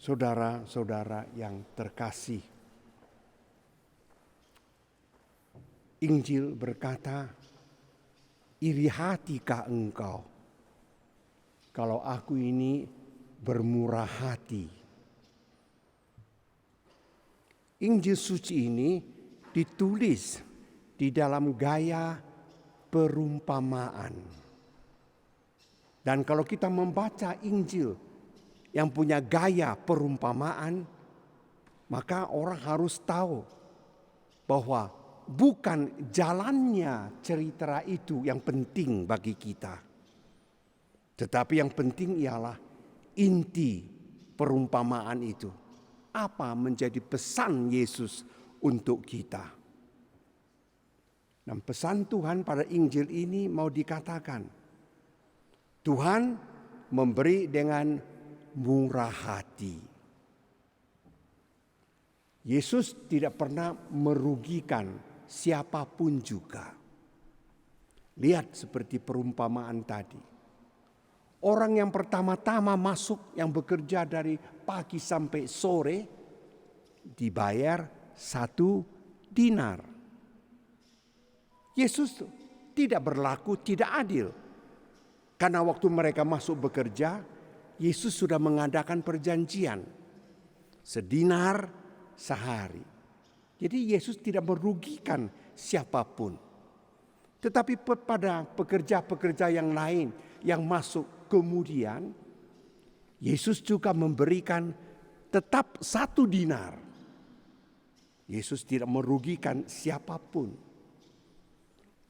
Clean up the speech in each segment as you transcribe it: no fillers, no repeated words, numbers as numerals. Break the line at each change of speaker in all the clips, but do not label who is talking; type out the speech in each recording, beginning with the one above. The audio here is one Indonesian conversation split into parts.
Saudara-saudara yang terkasih, Injil berkata, iri hatikah engkau kalau aku ini bermurah hati. Injil suci ini ditulis di dalam gaya perumpamaan. Dan kalau kita membaca Injil yang punya gaya perumpamaan, maka orang harus tahu bahwa bukan jalannya cerita itu yang penting bagi kita. Tetapi yang penting ialah inti perumpamaan itu. Apa menjadi pesan Yesus untuk kita. Dan pesan Tuhan pada Injil ini mau dikatakan, Tuhan memberi dengan murah hati. Yesus tidak pernah merugikan siapapun juga. Lihat seperti perumpamaan tadi. Orang yang pertama-tama masuk yang bekerja dari pagi sampai sore dibayar 1 dinar. Yesus tidak berlaku tidak adil. Karena waktu mereka masuk bekerja, Yesus sudah mengadakan perjanjian. Sedinar sehari. Jadi Yesus tidak merugikan siapapun. Tetapi pada pekerja-pekerja yang lain yang masuk kemudian, Yesus juga memberikan tetap 1 dinar. Yesus tidak merugikan siapapun.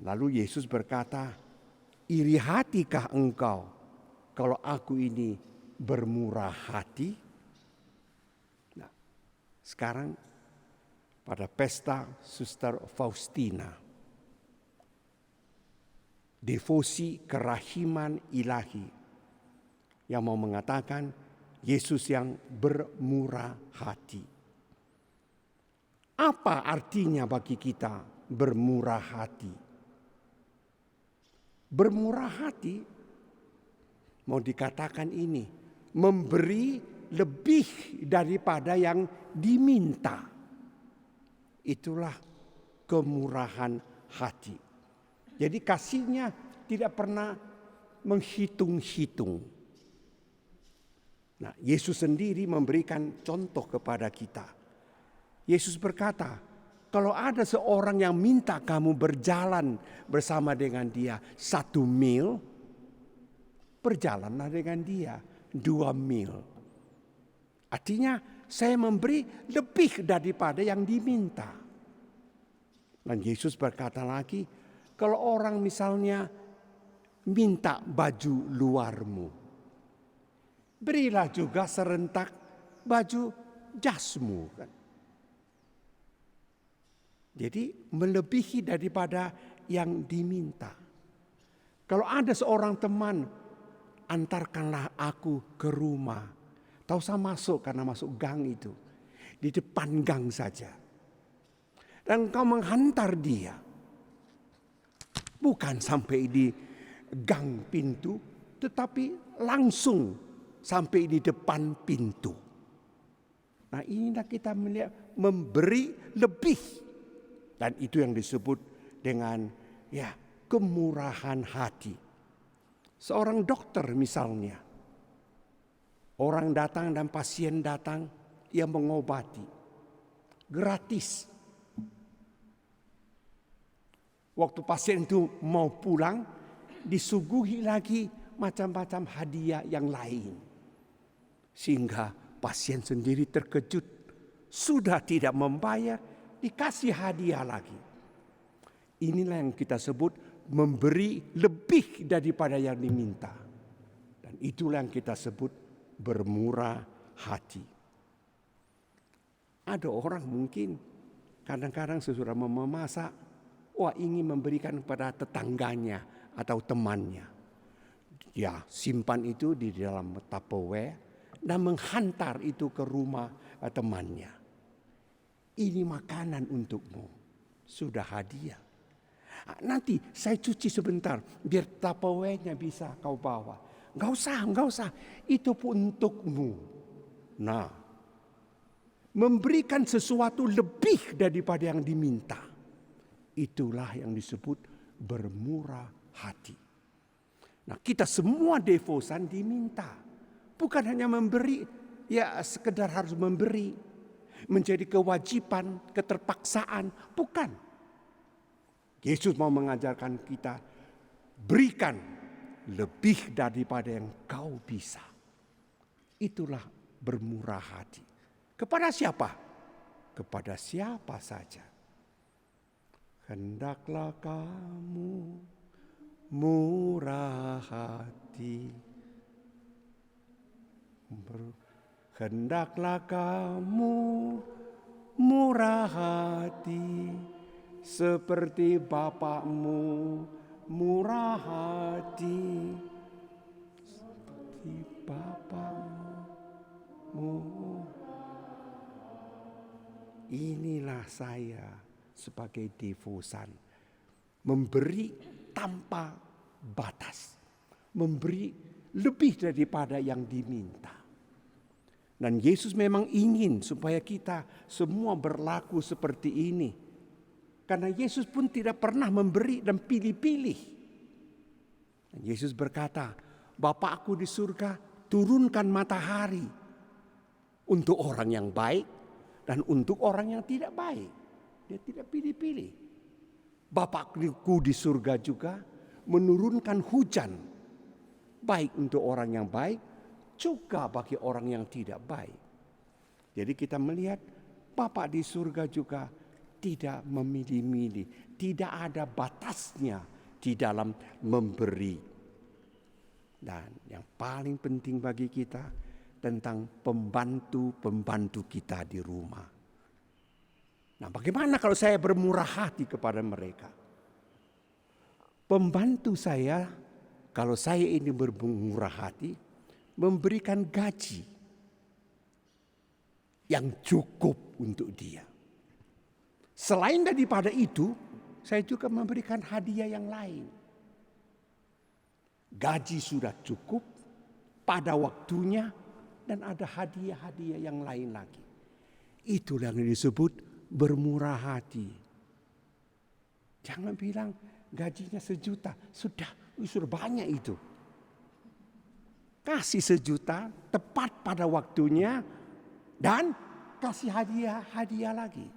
Lalu Yesus berkata, iri hatikah engkau kalau aku ini bermurah hati? Nah, sekarang pada pesta Suster Faustina, devosi kerahiman ilahi yang mau mengatakan Yesus yang bermurah hati. Apa artinya bagi kita bermurah hati? Bermurah hati mau dikatakan ini, memberi lebih daripada yang diminta. Itulah kemurahan hati. Jadi kasihnya tidak pernah menghitung-hitung. Nah, Yesus sendiri memberikan contoh kepada kita. Yesus berkata, kalau ada seorang yang minta kamu berjalan bersama dengan dia 1 mil, berjalanlah dengan dia 2 mil. Artinya saya memberi lebih daripada yang diminta. Dan Yesus berkata lagi, kalau orang misalnya minta baju luarmu, berilah juga serentak baju jasmu. Jadi melebihi daripada yang diminta. Kalau ada seorang teman, antarkanlah aku ke rumah. Tak usah masuk karena masuk gang itu. Di depan gang saja. Dan kau menghantar dia. Bukan sampai di gang pintu, tetapi langsung sampai di depan pintu. Nah, inilah kita melihat memberi lebih. Dan itu yang disebut dengan kemurahan hati. Seorang dokter misalnya, orang datang dan pasien datang, ia mengobati gratis. Waktu pasien itu mau pulang, disuguhi lagi macam-macam hadiah yang lain. Sehingga pasien sendiri terkejut, sudah tidak membayar, dikasih hadiah lagi. Inilah yang kita sebut memberi lebih daripada yang diminta. Dan itulah yang kita sebut bermurah hati. Ada orang mungkin kadang-kadang sesudah memasak, ingin memberikan kepada tetangganya atau temannya. Ya, simpan itu di dalam Tupperware dan menghantar itu ke rumah temannya. Ini makanan untukmu, sudah hadiah. Nanti saya cuci sebentar, biar Tupperware-nya bisa kau bawa. Enggak usah, itu pun untukmu. Nah, memberikan sesuatu lebih daripada yang diminta. Itulah yang disebut bermurah hati. Nah, kita semua devosan diminta. Bukan hanya memberi, ya sekedar harus memberi. Menjadi kewajiban, keterpaksaan. Bukan. Yesus mau mengajarkan kita, berikan lebih daripada yang kau bisa. Itulah bermurah hati. Kepada siapa? Kepada siapa saja. Hendaklah kamu murah hati. Hendaklah kamu murah hati seperti Bapakmu murah hati. Seperti Bapakmu. Inilah saya sebagai devosan. Memberi tanpa batas. Memberi lebih daripada yang diminta. Dan Yesus memang ingin supaya kita semua berlaku seperti ini. Karena Yesus pun tidak pernah memberi dan pilih-pilih. Dan Yesus berkata, Bapakku di surga turunkan matahari untuk orang yang baik dan untuk orang yang tidak baik. Dia tidak pilih-pilih. Bapakku di surga juga menurunkan hujan. Baik untuk orang yang baik, juga bagi orang yang tidak baik. Jadi kita melihat Bapa di surga juga tidak memilih-milih. Tidak ada batasnya di dalam memberi. Dan yang paling penting bagi kita tentang pembantu-pembantu kita di rumah. Nah, bagaimana kalau saya bermurah hati kepada mereka? Pembantu saya, kalau saya ini bermurah hati, memberikan gaji yang cukup untuk dia. Selain daripada itu, saya juga memberikan hadiah yang lain. Gaji sudah cukup pada waktunya dan ada hadiah-hadiah yang lain lagi. Itulah yang disebut bermurah hati. Jangan bilang gajinya 1 juta, sudah banyak itu. Kasih 1 juta tepat pada waktunya dan kasih hadiah lagi.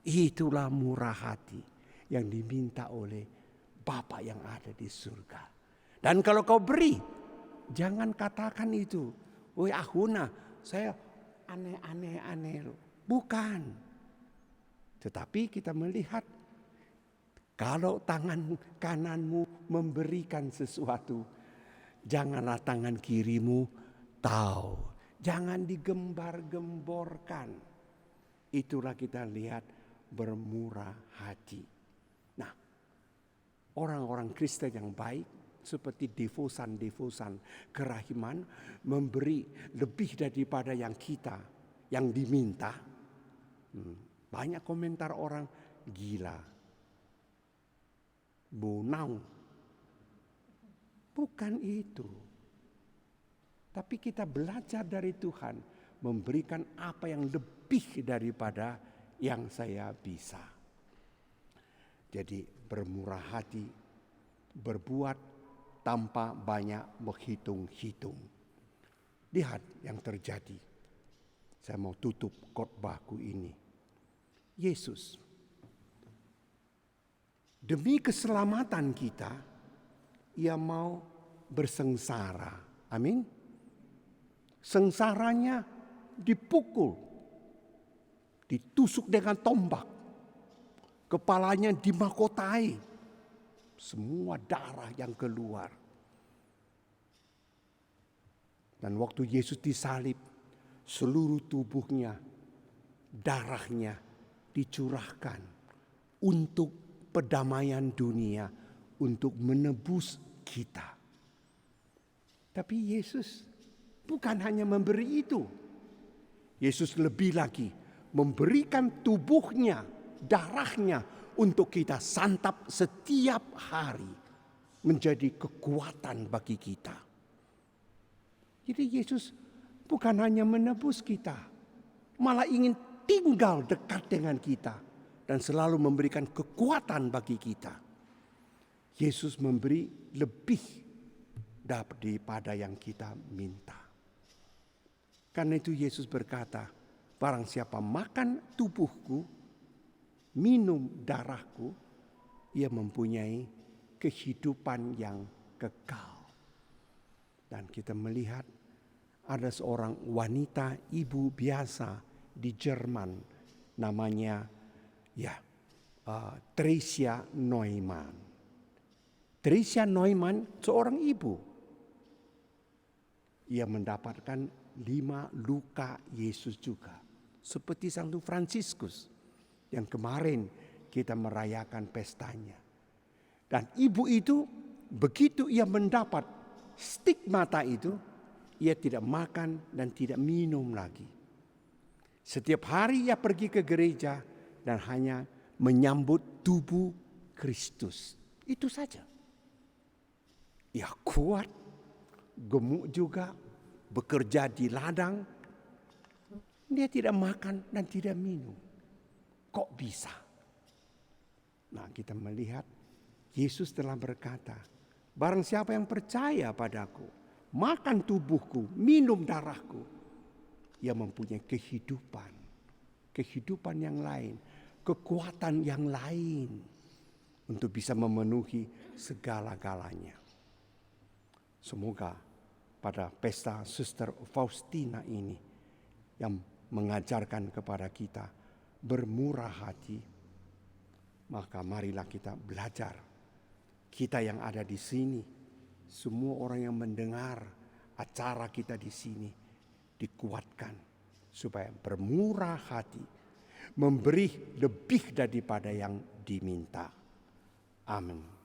Itulah murah hati yang diminta oleh Bapa yang ada di surga. Dan kalau kau beri, jangan katakan itu, woi Ahuna, saya aneh-aneh. Bukan. Tetapi kita melihat kalau tangan kananmu memberikan sesuatu, janganlah tangan kirimu tahu. Jangan digembar-gemborkan. Itulah kita lihat bermurah hati. Nah, orang-orang Kristen yang baik seperti devosan-devosan kerahiman memberi lebih daripada yang diminta. Banyak komentar orang, gila, bonau. Bukan itu. Tapi kita belajar dari Tuhan memberikan apa yang lebih daripada yang saya bisa. Jadi bermurah hati, berbuat tanpa banyak menghitung-hitung. Lihat yang terjadi. Saya mau tutup khotbahku ini. Yesus, demi keselamatan kita, Ia mau bersengsara. Amin. Sengsaranya dipukul, ditusuk dengan tombak, kepalanya dimahkotai, semua darah yang keluar. Dan waktu Yesus disalib, seluruh tubuhnya, darahnya dicurahkan untuk perdamaian dunia, untuk menebus kita. Tapi Yesus bukan hanya memberi itu. Yesus lebih lagi memberikan tubuhnya, darahnya untuk kita santap setiap hari. Menjadi kekuatan bagi kita. Jadi Yesus bukan hanya menebus kita. malah ingin tinggal dekat dengan kita dan selalu memberikan kekuatan bagi kita. Yesus memberi lebih daripada yang kita minta. Karena itu Yesus berkata, barang siapa makan tubuhku, minum darahku, ia mempunyai kehidupan yang kekal. Dan kita melihat ada seorang wanita ibu biasa di Jerman, namanya Tricia Neumann. Tricia Neumann seorang ibu. Ia mendapatkan 5 luka Yesus juga. Seperti Santo Fransiskus yang kemarin kita merayakan pestanya. Dan ibu itu begitu ia mendapat stigmata itu, ia tidak makan dan tidak minum lagi. Setiap hari ia pergi ke gereja dan hanya menyambut tubuh Kristus. Itu saja. Ia kuat, gemuk juga, bekerja di ladang. Dia tidak makan dan tidak minum. Kok bisa? Nah, kita melihat Yesus telah berkata, barang siapa yang percaya padaku, makan tubuhku, minum darahku, ia mempunyai kehidupan. Kehidupan yang lain, kekuatan yang lain untuk bisa memenuhi segala-galanya. Semoga pada pesta Suster Faustina ini yang mengajarkan kepada kita bermurah hati, maka marilah kita belajar. Kita yang ada di sini, semua orang yang mendengar acara kita di sini dikuatkan supaya bermurah hati, memberi lebih daripada yang diminta. Amin.